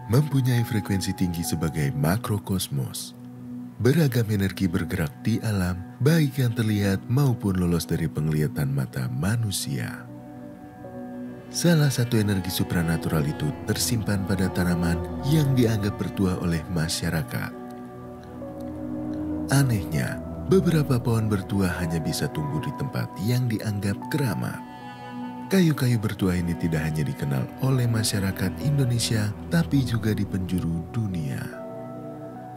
mempunyai frekuensi tinggi sebagai makrokosmos. Beragam energi bergerak di alam, baik yang terlihat maupun lolos dari penglihatan mata manusia. Salah satu energi supranatural itu tersimpan pada tanaman yang dianggap bertuah oleh masyarakat. Anehnya, beberapa pohon bertuah hanya bisa tumbuh di tempat yang dianggap keramat. Kayu-kayu bertuah ini tidak hanya dikenal oleh masyarakat Indonesia, tapi juga di penjuru dunia.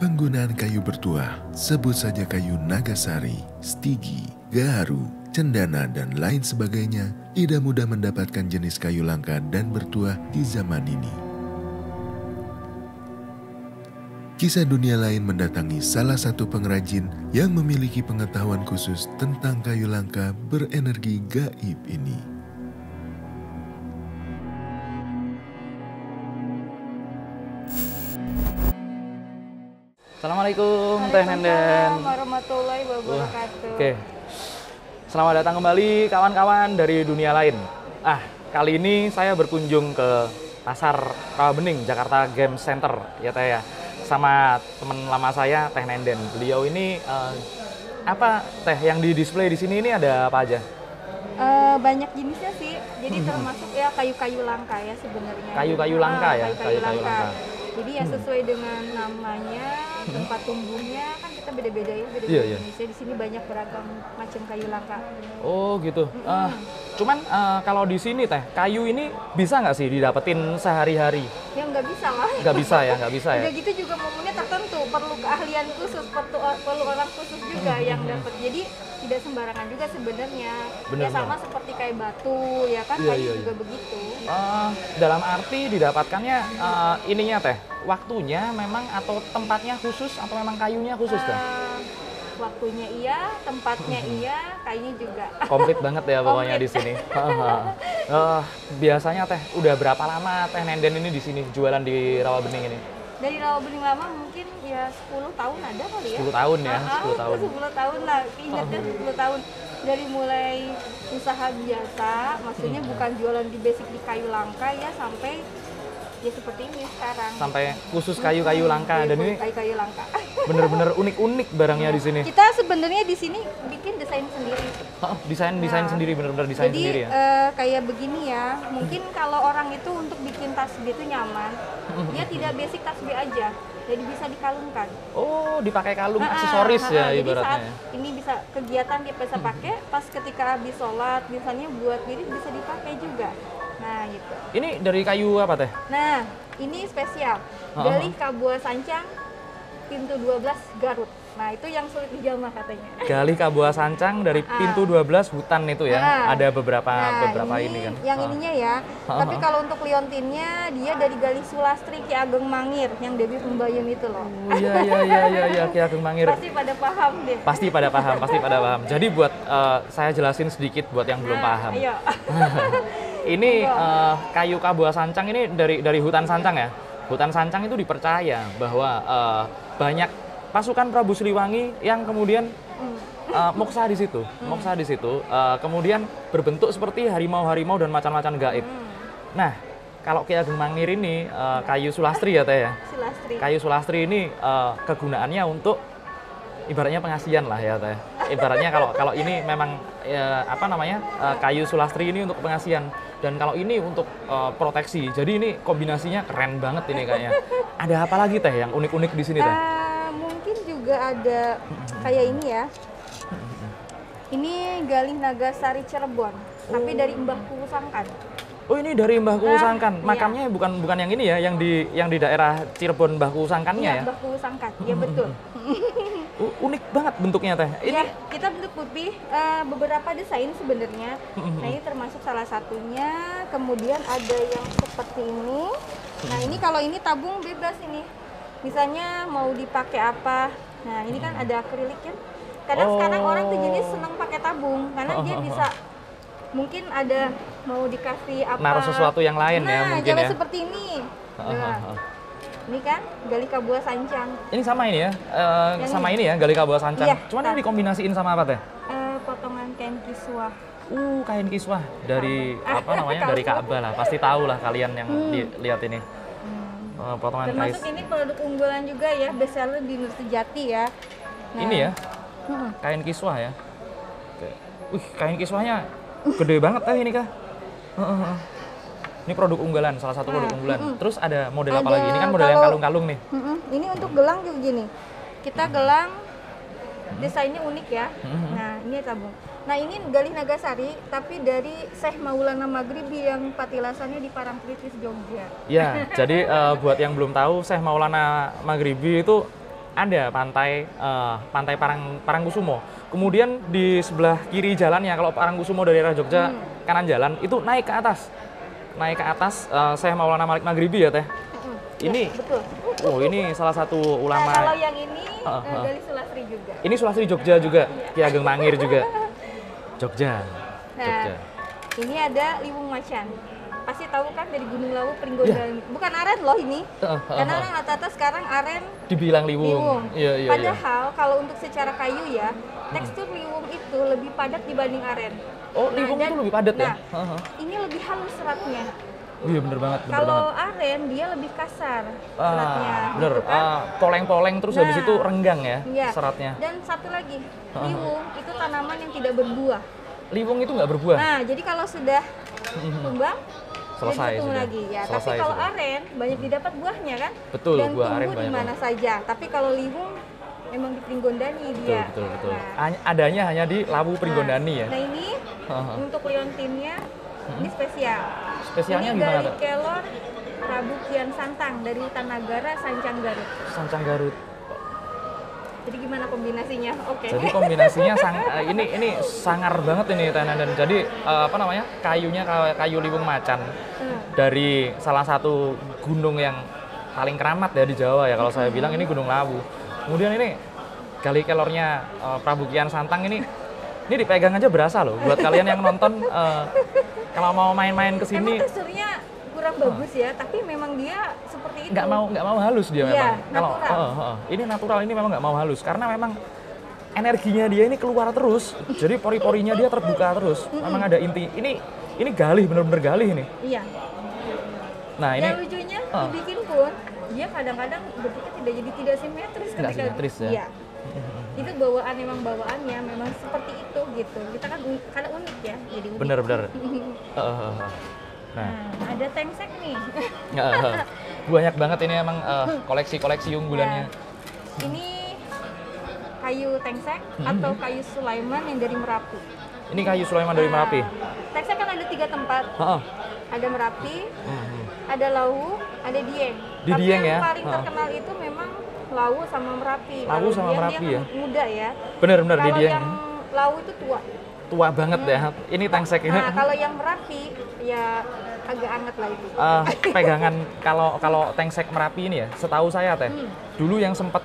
Penggunaan kayu bertuah, sebut saja kayu nagasari, stigi, gaharu, cendana, dan lain sebagainya, tidak mudah mendapatkan jenis kayu langka dan bertuah di zaman ini. Kisah dunia lain mendatangi salah satu pengrajin yang memiliki pengetahuan khusus tentang kayu langka berenergi gaib ini. Assalamualaikum Teh Nenden. Waalaikumsalam warahmatullahi wabarakatuh. Oke. Selamat datang kembali kawan-kawan dari dunia lain. Kali ini saya berkunjung ke Pasar Rawabening, Jakarta Game Center ya Teh ya. Sama teman lama saya Teh Nenden. Beliau ini apa Teh yang di display di sini ini ada apa aja? Banyak jenisnya sih. Jadi termasuk ya kayu-kayu langka ya sebenarnya. Kayu-kayu langka ya, Kayu-kayu langka. Jadi ya sesuai dengan namanya, tempat tumbuhnya kan kita beda-beda ya, beda-beda Indonesia. Di sini banyak beragam macam kayu langka. Oh gitu. Cuman kalau di sini Teh, kayu ini bisa nggak sih didapetin sehari-hari? Ya nggak bisa lah. Nggak bisa ya. Udah gitu juga momennya tertentu, perlu keahlian khusus, perlu orang khusus juga yang dapat. Jadi tidak sembarangan juga sebenarnya. Ya sama seperti kayak batu, ya kan kayu juga begitu. Dalam arti didapatkannya ininya Teh, waktunya memang atau tempatnya khusus atau memang kayunya khusus Teh? Waktunya iya, tempatnya iya, kayunya juga. Komplit banget ya pokoknya di sini. Biasanya Teh, udah berapa lama Teh Nenden ini di sini jualan di Rawabening ini? Dari Rawabening lama mungkin ya 10 tahun ada kali ya. 10 tahun ya, 10 tahun. 10 tahun lah, ingatnya 10 tahun. Dari mulai usaha biasa, maksudnya bukan jualan di basic di kayu langka ya, sampai ya seperti ini sekarang. Sampai khusus kayu-kayu langka dan ini kayu-kayu langka. Bener-bener unik-unik barangnya di sini. Kita sebenarnya di sini bikin desain sendiri. Desain sendiri, bener-bener desain sendiri ya. Jadi kayak begini ya, mungkin kalau orang itu untuk bikin tasbih itu nyaman, dia tidak basic tasbih aja. Jadi bisa dikalungkan. Oh, dipakai kalung aksesoris ya ibaratnya. Jadi saat ini bisa kegiatan dia bisa pakai, pas ketika habis sholat, misalnya buat diri bisa dipakai juga. Nah, gitu. Ini dari kayu apa Teh? Nah, ini spesial. Galih Kabua Sancang, pintu 12 Garut. Nah, itu yang sulit dijamah katanya. Galih Kabua Sancang dari pintu 12 hutan itu ya. Ada beberapa ini kan. Yang ininya ya. Tapi kalau untuk liontinnya dia dari Galih Sulastri Ki Ageng Mangir yang Dewi Pembayun itu loh. Oh iya Ki Ageng Mangir. Pasti pada paham deh. Pasti pada paham. Jadi buat saya jelasin sedikit buat yang belum paham. Ayo. Ini kayu Kabua Sancang ini dari hutan Sancang ya. Hutan Sancang itu dipercaya bahwa banyak pasukan Prabu Siliwangi yang kemudian moksa di situ, kemudian berbentuk seperti harimau-harimau dan macam-macam gaib. Nah, kalau Ki Ageng Mangir ini kayu sulastri ya Teh ya. Kayu sulastri ini kegunaannya untuk ibaratnya pengasihan lah ya Teh. Ibaratnya kalau ini memang kayu sulastri ini untuk pengasihan dan kalau ini untuk proteksi. Jadi ini kombinasinya keren banget ini kayaknya. Ada apa lagi Teh yang unik-unik di sini Teh? Mungkin juga ada kayak ini ya. Ini Galih Nagasari Cirebon, tapi dari Mbah Kuwu Sangkan. Oh, ini dari Mbah Kuwu Sangkan. Makamnya bukan yang ini ya, yang di daerah Cirebon Mbah Kuwu Sangkannya ya. Mbah Kuwu Sangkan. Ya betul. Unik banget bentuknya Teh. Ini ya, kita bentuk putih beberapa desain sebenarnya. Nah, ini termasuk salah satunya. Kemudian ada yang seperti ini. Nah, ini kalau ini tabung bebas ini. Misalnya mau dipakai apa. Nah, ini kan ada akrilik kan. Kadang sekarang orang tuh jadi senang pakai tabung karena dia bisa mungkin ada mau dikasih apa. Naruh sesuatu yang lain ya mungkin ya. Seperti ini. Ini kan Galih Kabua Sancang. Ini sama ini ya, sama ini ya Galih Kabua Sancang. Iya, Cuman ini dikombinasiin sama apa Teh? Potongan kain kiswah. Kain kiswah dari apa namanya dari Ka'bah lah. Pasti tahu lah kalian yang lihat ini. potongan Termasuk kain. ini produk unggulan juga ya, best seller di Nur Sejati ya. Nah, Ini ya, kain kiswah ya. Oke. Wih, kain kiswahnya gede banget teh ini kah? Ini produk unggulan, salah satu produk unggulan. Terus ada model apa Ada lagi? Ini kan model yang kalau- kalung-kalung nih. Ini untuk gelang juga gini. Kita gelang desainnya unik ya. Nah, ini tabung. Nah, ini Galih Nagasari tapi dari Syekh Maulana Maghribi yang patilasannya di Parangtritis, Jogja. Ya, jadi buat yang belum tahu, Syekh Maulana Maghribi itu ada pantai Parangkusumo. Kemudian di sebelah kiri jalannya, kalau Parangkusumo dari arah Jogja kanan jalan itu naik ke atas. Syekh Maulana Malik Maghribi ya teh. Ini, Ya, betul. oh ini salah satu Nah, ulama. kalau yang ini Galih Sulasri juga. Ini Sulastri Jogja juga, Ki Ageng Mangir juga. Jogja. Nah, Jogja. ini ada Liwung Macan. Pasti tahu kan dari Gunung Lawu, Pringgodan. Bukan aren loh ini. Karena orang rata-rata sekarang aren Dibilang liwung. liwung. Iya, iya, iya. Padahal kalau untuk secara kayu ya, tekstur liwung itu lebih padat dibanding aren. Oh, liwung dan- itu lebih padat ya? Nah, ini lebih halus seratnya. Oh, iya bener banget, bener Kalau banget. aren dia lebih kasar seratnya. Bener, gitu kan. poleng-poleng terus habis Nah, itu renggang ya Iya. seratnya. Dan satu lagi, liwung itu tanaman yang tidak berbuah. Liwung itu nggak berbuah. Nah, jadi kalau sudah tumbang, Selesai dia dihitung sudah. lagi ya. Selesai Tapi kalau sudah. aren banyak didapat buahnya kan? Betul, Dan buah aren tumbuh di banyak mana saja. Tapi kalau liwung memang di Pringgondani Betul, dia. betul. Nah, Adanya hanya di Lawu Pringgondani ya. Nah ini Heeh. untuk liontinnya ini spesial. Spesialnya ini gimana, dari Kak? kelor Prabu Kian Santang dari Hutan Nagara, Sancang Garut. Sancang Garut. Jadi gimana kombinasinya? Oke. Jadi kombinasinya ini sangar banget ini Teh dan jadi apa namanya? Kayunya kayu liwung macan dari salah satu gunung yang paling keramat ya di Jawa ya kalau saya bilang ini Gunung Lawu. Kemudian ini gali kelornya Prabu Kian Santang ini dipegang aja berasa loh buat kalian yang nonton kalau mau main-main ke Emang sini teksturnya kurang bagus ya, tapi memang dia seperti itu. nggak mau halus dia Iya, memang. Kalau natural. ini natural ini memang nggak mau halus karena memang energinya dia ini keluar terus. Jadi pori-porinya dia terbuka terus. Memang ada inti. Ini galih bener-bener galih ini. Iya. Nah, ini Yang lucunya dibikin pun dia kadang-kadang bentuknya tidak simetris Nggak simetris ya? Iya. Itu memang bawaannya memang seperti itu gitu. Kita kan karena unik ya, jadi unik. bener-bener. Nah, ada tengsek nih. Banyak banget ini emang koleksi-koleksi unggulannya. Ini kayu tengsek atau kayu Sulaiman yang dari Merapi. Ini kayu Sulaiman dari Merapi. Tengsek kan ada 3 tempat. Heeh. Ada Merapi, ada Lawu, ada Dieng. Di Tapi Dieng yang ya? paling terkenal itu memang Lawu sama Merapi. Lawu Kalau sama Dieng Merapi dia ya? Muda ya. Bener-bener di Kalau Dieng. yang Lawu itu tua. Tua banget ya. Ini tengsek ini. Nah, kalau yang Merapi ya agak anget lah itu. Pegangan kalau tengsek Merapi ini ya, setahu saya Teh. Dulu yang sempet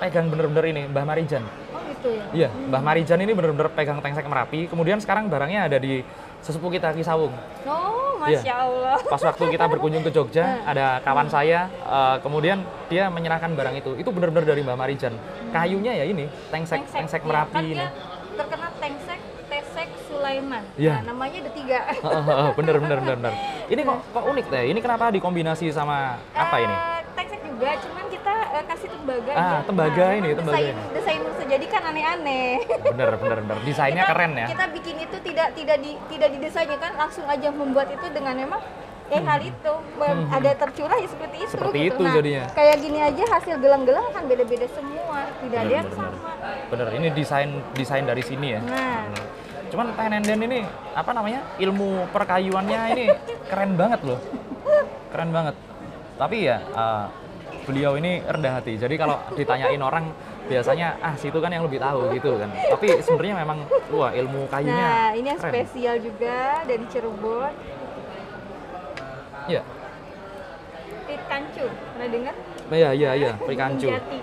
pegang bener-bener ini Mbah Marijan. Oh gitu ya. Iya, Mbah Marijan ini bener-bener pegang tengsek Merapi. Kemudian sekarang barangnya ada di sesepuh kita Ki Sawung. Oh, Iya. Masya Allah. Pas waktu kita berkunjung ke Jogja, ada kawan saya, kemudian dia menyerahkan barang itu. Itu bener-bener dari Mbah Marijan. Kayunya ya ini, tengsek Ya, Merapi kan ini. dia terkenal tengsek, tesek, Sulaiman. Iya. Nah, namanya ada 3. bener. Ini kok unik Teh. Ini kenapa dikombinasi sama apa ini? Tengsek juga, cuman kita kasih tembaga. Tembaga ini, tembaga ini. Desain jadi kan aneh-aneh. Bener. Desainnya keren ya. Kita bikin itu tidak didesainnya kan, langsung aja membuat itu dengan memang hal itu ada tercurah ya seperti itu. Seperti gitu. itu Nah, jadinya. Kayak gini aja hasil gelang-gelang kan beda-beda semua, tidak ada yang Bener. sama. Bener, ini desain dari sini ya. Nah, Cuman Teh Nenden ini apa namanya ilmu perkayuannya ini keren banget loh, keren banget. Tapi ya beliau ini rendah hati. Jadi kalau ditanyain orang biasanya situ kan yang lebih tahu gitu kan. Tapi sebenarnya memang wah ilmu kayunya. nah ini yang keren. spesial juga dari Cirebon. Iya, Pit Kancu, pernah dengar? iya, Prikancu. Gunung Jati.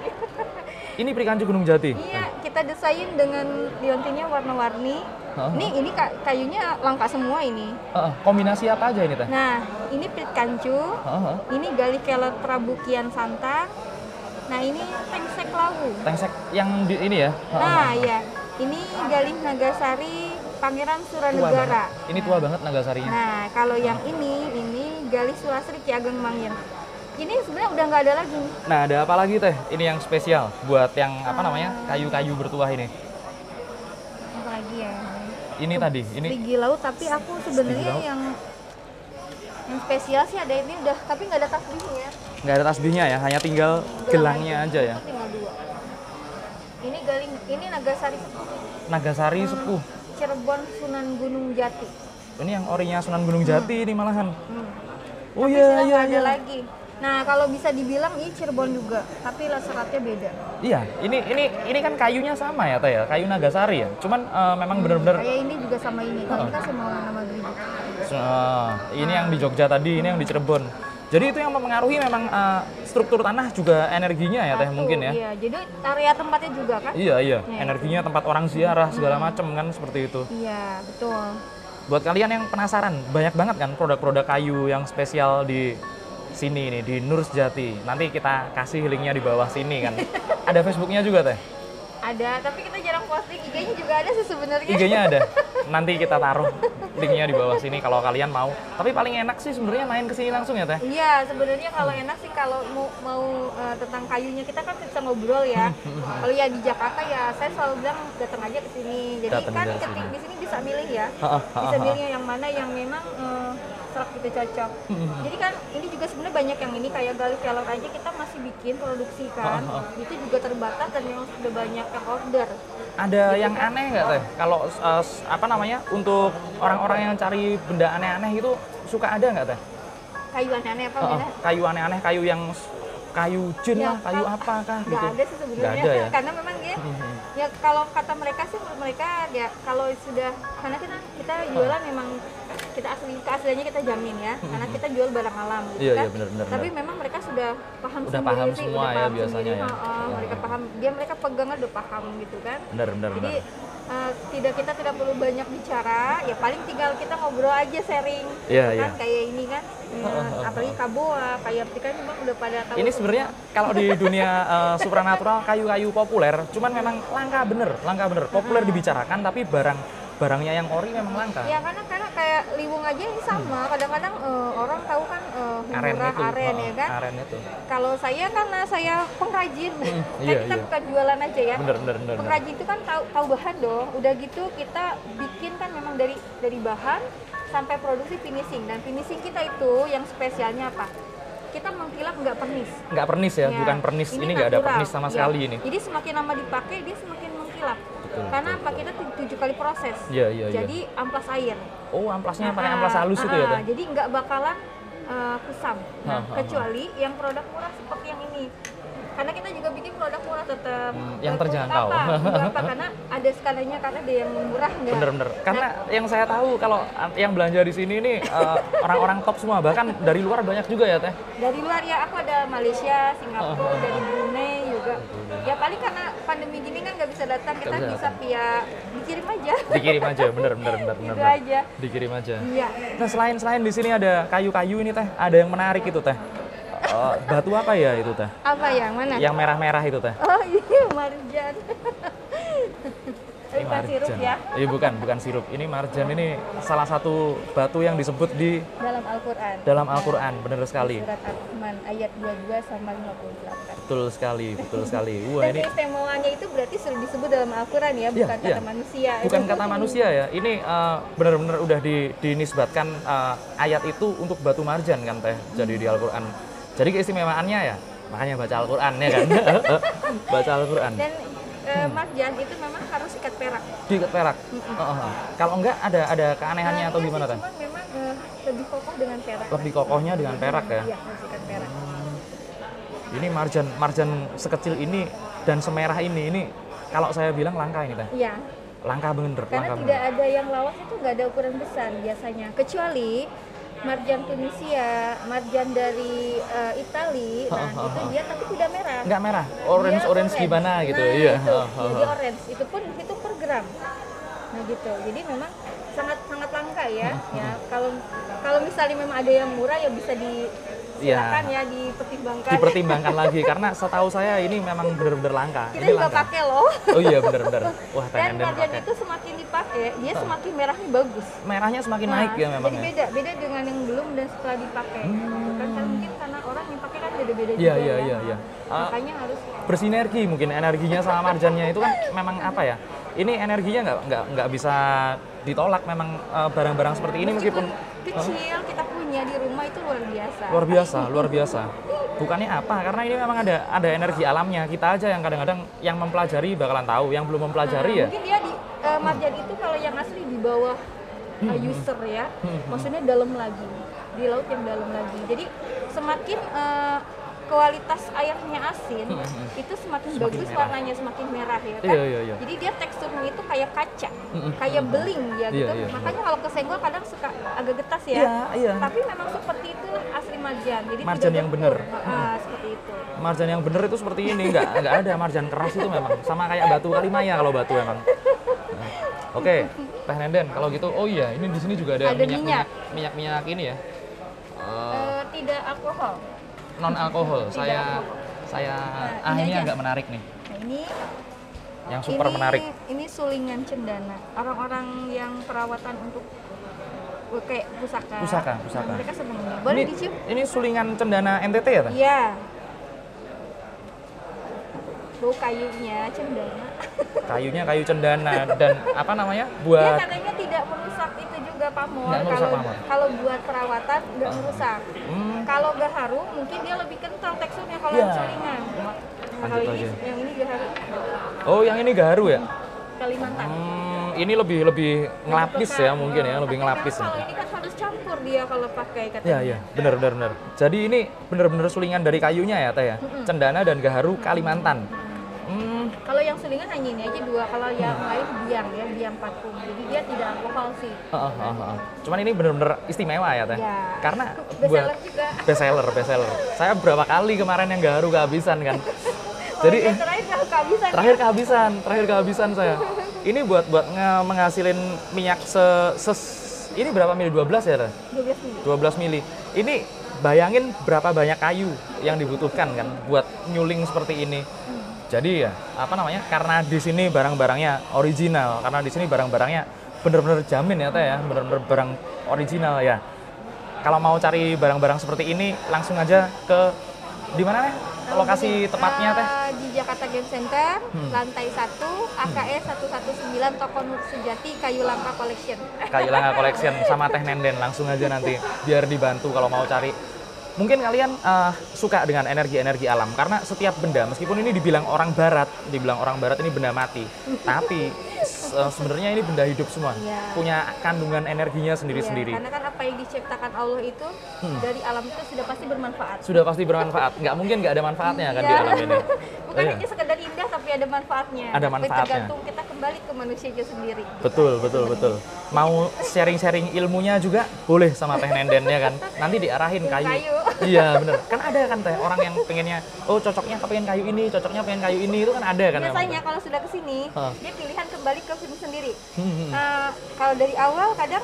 Ini Prikancu Gunung Jati. Iya, kita desain dengan liontinnya warna-warni. Hah? Ini kayunya langka semua ini. Kombinasi apa aja ini Teh? Nah, ini Pit Kancu, ini Galih Kelor Prabu Kian Santang. Nah, ini tengsek Lawu. Tengsek yang ini ya. Nah, iya. Ini Galih Nagasari Pangeran Tua Suranegara. banget. Ini tua banget Nagasarinya. Nah, kalau yang ini Galih Sulastri Ki Ageng Mangir. Ini sebenarnya udah nggak ada lagi nih. Nah, ada apa lagi teh? Ini yang spesial buat yang apa namanya? Kayu-kayu bertuah ini. Apa lagi ya? Ini tadi, ini Ligi laut, tapi aku sebenarnya laut. yang spesial sih ada ini udah, tapi nggak ada tasbihnya. nggak ada tasbihnya ya, hanya tinggal gelangnya aja ya. Itu tinggal 2. Ini galing, ini Nagasari Sepuh. Nagasari Sepuh. Cirebon Sunan Gunung Jati. Ini yang orinya Sunan Gunung Jati ini malahan. Oh Tapi iya sudah iya nggak ada iya. lagi. Nah, kalau bisa dibilang ini Cirebon juga, tapi seratnya beda. Iya, ini kan kayunya sama ya teh ya, kayu Nagasari ya. Cuman memang benar-benar Kayak ini juga sama ini. Kalau ini kan semua nama gereja. ini yang di Jogja tadi, ini yang di Cirebon. Jadi itu yang mempengaruhi memang struktur tanah juga energinya ya teh Satu, mungkin ya. Iya, jadi area tempatnya juga kan? Iya iya, Ya. energinya tempat orang ziarah segala macam kan seperti itu. Iya, betul. Buat kalian yang penasaran, banyak banget kan produk-produk kayu yang spesial di sini nih di Nur Sejati. Nanti kita kasih linknya di bawah sini kan. Ada Facebooknya juga teh. Ada, tapi kita jarang posting. IG-nya juga ada sih sebenarnya. IG-nya ada. Nanti kita taruh linknya di bawah sini kalau kalian mau. Tapi paling enak sih sebenarnya main ke sini langsung ya teh. Iya, sebenarnya kalau enak sih kalau mau tentang kayunya kita kan bisa ngobrol ya. Kalau ya di Jakarta ya saya selalu bilang datang aja ke sini. Jadi Datang kan aja sini. di sini bisa milih ya. Ha-ha, Bisa ha-ha. milih yang mana yang memang serak gitu cocok. Jadi kan ini juga sebenarnya banyak yang ini kayak gali kelor aja kita masih bikin produksi kan. Itu juga terbatas dan memang sudah banyak yang order. Ada yang aneh nggak teh? Kalau apa namanya untuk orang-orang yang cari benda aneh-aneh itu suka ada nggak teh? Kayu aneh-aneh apa Heeh, Beda? kayu aneh-aneh, kayu yang kayu jin Ya, lah, kayu apakah Nggak gitu? ada sih sebenarnya. Nggak ada ya? Karena memang dia ya kalau kata mereka sih menurut mereka ya kalau sudah karena kita jualan memang kita keasliannya kita jamin ya karena kita jual barang alam gitu Iya, kan. iya, benar. Tapi memang mereka sudah paham Udah sendiri paham sih, semua udah ya paham biasanya sendiri. ya. Mereka paham, mereka pegang udah paham gitu kan. Benar. Jadi kita tidak perlu banyak bicara, ya paling tinggal kita ngobrol aja sharing, Iya, gitu kan iya. kayak ini kan, apalagi Kaboa, kayak Apti kan memang udah pada tahu. Ini sebenarnya kalau di dunia supranatural kayu-kayu populer, cuman memang langka bener. Populer dibicarakan tapi barangnya yang ori memang langka. Ya karena kayak liwung aja ini sama, kadang-kadang orang tahu kan murah aren ya kan. Aren itu. Kalau saya karena saya pengrajin, kan iya, kita iya. bukan jualan aja ya. Bener. Pengrajin itu kan tahu bahan dong. Udah gitu kita bikin kan memang dari bahan sampai produksi finishing dan finishing kita itu yang spesialnya apa? Kita mengkilap nggak pernis. Nggak pernis ya, Ya, bukan pernis. Ini nggak ada natural. pernis sama Ya. sekali ini. Jadi semakin lama dipakai dia semakin mengkilap. Betul, Karena betul, apa? Kita 7 kali proses. Iya. Jadi amplas air. Oh, amplasnya pakai amplas halus itu ya teh? Jadi nggak bakalan kusam. Nah, Ha. kecuali yang produk murah seperti yang ini. Karena kita juga bikin produk murah tetap. yang terjangkau. Apa? Karena ada skalanya, karena ada yang murah nggak. Bener. Karena yang saya tahu kalau yang belanja di sini ini orang-orang top semua, bahkan dari luar banyak juga ya teh. Dari luar ya, aku ada Malaysia, Singapura, dari Brunei juga. Ya paling karena pandemi gini kan nggak bisa datang, kita Nggak bisa bisa via dikirim aja. Dikirim aja, bener. Gitu aja. Dikirim aja. Iya. Nah selain di sini ada kayu-kayu ini teh, ada yang menarik itu teh. Batu apa ya itu teh? Apa yang mana? Yang merah-merah itu teh. Oh iya, marjan. Ini Bukan sirup ya. Iya bukan sirup. Ini marjan, ini salah satu batu yang disebut di Dalam Al-Quran. dalam Al-Quran, bener sekali. Surat Ar-Rahman ayat 22 sama 58. Betul sekali. Wah Dan ini keistimewaannya itu berarti sudah disebut dalam Al-Quran ya, bukan iya. kata manusia. bukan kata manusia ya. Ini benar-benar udah dinisbatkan ayat itu untuk batu marjan kan teh. Jadi di Al-Quran. Jadi keistimewaannya ya, makanya baca Al-Quran ya kan. Baca Al-Quran. Dan marjan itu memang harus ikat perak. Diikat perak. Kalau enggak ada keanehannya atau Iya gimana sih, teh? cuman memang lebih kokoh dengan perak. Lebih kokohnya dengan perak ya. Iya, harus ikat perak. Ini marjan sekecil ini dan semerah ini kalau saya bilang langka ini teh. Iya. Langka bener. Karena tidak ada yang lawas itu nggak ada ukuran besar biasanya. Kecuali marjan Tunisia, marjan dari Itali, nah itu dia tapi tidak merah. Enggak merah, Dia orange gimana gitu. Nah, Iya. itu. Jadi orange, itu pun dihitung per gram. Nah gitu. Jadi memang sangat langka ya. Ya kalau misalnya memang ada yang murah ya bisa silakan ya dipertimbangkan. Dipertimbangkan lagi karena setahu saya ini memang bener-bener langka. Kita Ini juga langka. pakai loh. Oh iya bener-bener. Wah Dan pengen marjan pakai. itu semakin dipakai, dia semakin merahnya bagus. Merahnya semakin naik ya memang Jadi ya. beda dengan yang belum dan setelah dipakai. Gitu kan karena mungkin karena orang orang yang pakai kan beda-beda Iya, juga iya, ya. iya, iya. Makanya harus Bersinergi mungkin energinya sama marjannya itu kan memang apa ya? Ini energinya nggak bisa ditolak memang barang-barang seperti ini meskipun kecil kita punya di rumah itu luar biasa. luar biasa, luar biasa. Bukannya apa? Karena ini memang ada energi alamnya. Kita aja yang kadang-kadang yang mempelajari bakalan tahu, yang belum mempelajari ya. Mungkin dia di marjan itu kalau yang asli di bawah user ya, maksudnya dalam lagi, di laut yang dalam lagi. Jadi semakin kualitas airnya asin, itu semakin bagus merah. warnanya, semakin merah ya kan. Iya, iya, iya. Jadi dia teksturnya itu kayak kaca, kayak beling ya gitu. Iya, iya. Makanya kalau kesenggol kadang suka agak getas ya. Iya, iya. Tapi memang seperti itulah asli marjan. Jadi Marjan tidak yang gempur. benar. Seperti itu. Marjan yang bener itu seperti ini, nggak ada marjan keras itu memang sama kayak batu Kalimaya kalau batu memang. Nah, oke, Teh Nenden kalau gitu, oh iya ini di sini juga ada Ada minyak ini ya, Tidak alkohol. non alkohol. Tidak Saya ini ini aja. agak menarik nih, Nah ini yang super menarik. Ini sulingan cendana. Orang-orang yang perawatan untuk kayak pusaka. Pusaka. Nah, mereka seneng. Boleh Ini, dicium? ini sulingan cendana NTT ya, Teh? Iya. Tuh kayunya cendana. Kayunya kayu cendana dan apa namanya Dia buat katanya tidak merusak itu juga pamor. Nggak merusak pamor. Kalau buat perawatan nggak merusak. Hmm. Kalau gaharu mungkin dia lebih kental teksturnya kalau Iya. yang sulingan. Nah, kalau Lanjut ini aja. yang ini gaharu Oh yang ini gaharu ya? Kalimantan. Ini lebih ngelapis ya mungkin ya, lebih Tapi ngelapis. Kalau ini kan harus campur dia kalau pakai katanya. Iya, iya, benar. Jadi ini benar-benar sulingan dari kayunya ya, Teh ya? Cendana dan gaharu Kalimantan. Kalau yang sulingan hanya ini aja dua, kalau yang lain biang ya, biang patung. Jadi dia tidak alkohol sih. Cuman ini benar-benar istimewa ya, Teh? Ya. Karena Bestseller juga. bestseller. Saya berapa kali kemarin yang gaharu kehabisan kan. Jadi Yang terakhir nggak kehabisan. terakhir kehabisan saya. Ini buat menghasilin minyak ini berapa mili? 12 ya, Teh? 12 mili. 12 mili. Ini bayangin berapa banyak kayu yang dibutuhkan kan buat nyuling seperti ini. Jadi ya, apa namanya? Karena di sini barang-barangnya original, karena di sini barang-barangnya bener-bener jamin ya, Teh ya, bener-bener barang original ya. Kalau mau cari barang-barang seperti ini, langsung aja ke di mana, Teh? Lokasi tepatnya, Teh? Di Jakarta Game Center, lantai 1, AKE 119 Toko Nur Sejati, Kayu Langka Collection. Kayu Langka Collection sama Teh Nenden, langsung aja nanti biar dibantu kalau mau cari. Mungkin kalian suka dengan energi-energi alam karena setiap benda meskipun ini dibilang orang barat ini benda mati, tapi sebenarnya ini benda hidup semua, Iya. punya kandungan energinya sendiri-sendiri. Iya, karena kan apa yang diciptakan Allah itu dari alam itu sudah pasti bermanfaat. Sudah pasti bermanfaat, nggak mungkin nggak ada manfaatnya kan di Iya. alam ini. Bukan Iya. hanya sekedar indah tapi ada manfaatnya. Ada manfaatnya. Tergantung kita kembali ke manusianya sendiri. Betul. Mau sharing-sharing ilmunya juga boleh sama Teh Nenden ya kan. Nanti diarahin kayu. Iya bener. Kan ada kan Teh orang yang pengennya, oh cocoknya kepengen kayu ini, cocoknya pengen kayu ini, itu kan ada kan. Biasanya kalau sudah kesini, Hah. dia pilihan kembali ke film sendiri. Kalau dari awal kadang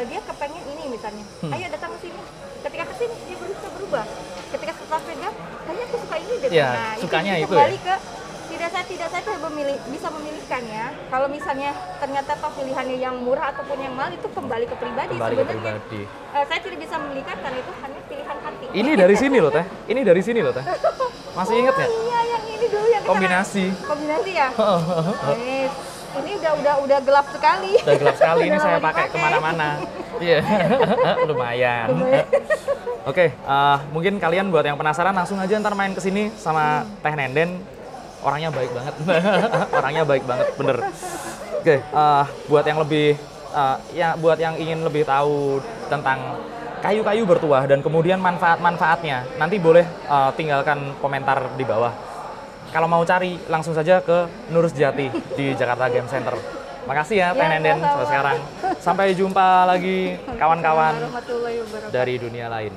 dia kepengen ini misalnya, ayo datang ke sini. Ketika kesini dia bisa berubah. Ketika setelah pegang, kayaknya aku suka ini deh. Iya, Nah, sukanya jadi itu kembali ya. ke tidak saya bisa memilihkan ya. Kalau misalnya ternyata toh pilihannya yang murah ataupun yang mahal itu kembali ke pribadi Kembali ke sebenarnya. pribadi. Saya tidak bisa memilihkan karena itu hanya pilihan hati. Ini dari sini loh Teh. Ini dari sini loh Teh. Masih inget nggak? Iya, yang ini dulu yang kita Kombinasi. Kombinasi ya? Yes. Ini udah gelap sekali. Udah gelap sekali ini Udah saya lama pakai dipakai. kemana-mana. Iya, lumayan. Oke, mungkin kalian buat yang penasaran langsung aja ntar main ke sini sama Teh Nenden. Orangnya baik banget. Orangnya baik banget, bener. Oke, buat yang lebih buat yang ingin lebih tahu tentang kayu-kayu bertuah dan kemudian manfaat-manfaatnya, nanti boleh tinggalkan komentar di bawah. Kalau mau cari langsung saja ke Nur Sejati di Jakarta Game Center. Makasih ya Teh Nenden sampai sekarang. Sampai jumpa lagi kawan-kawan Warahmatullahi wabarakatuh. dari dunia lain.